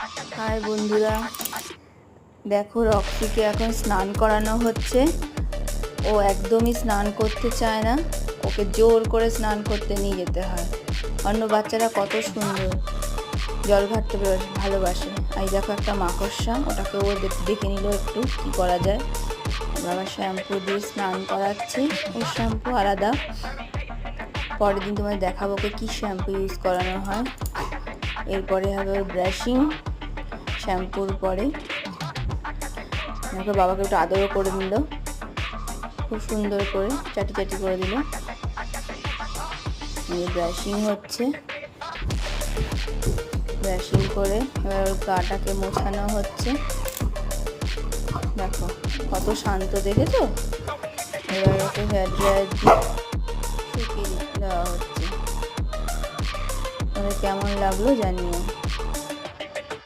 High বন্ধুরা, দেখো রক্সিকে এখন স্নান করানো হচ্ছে। ও একদমই স্নান করতে চায় না, ওকে জোর করে স্নান করতে নিয়ে যেতে হয়। অন্য বাচ্চারা কত সুন্দর জল ঘাটতে ভালোবাসে। এই দেখো একটা মাকড়সা, ওটাকে ও দেখে নিল একটু কি করা যায়। বাবা শ্যাম্পু দিয়ে স্নান করাচ্ছি, ওর শ্যাম্পু আলাদা। পরের দিন তোমায় দেখাবো ওকে কী শ্যাম্পু ইউজ করানো হয়। এরপরে হবে ওর ব্রাশিং, শ্যাম্পুর পরে দেখো বাবাকে একটু আদরও করে দিল, খুব সুন্দর করে চাটি চাটি করে দিল। ব্রাশিং হচ্ছে, ব্রাশিং করে এবার ওর গাটাকে মোছানো হচ্ছে। দেখো কত শান্ত, দেখেছো? এবার ওকে হেয়ার ড্রায়ার দিয়ে শুকিয়ে দেওয়া হচ্ছে। কেমন লাগলো জানিও।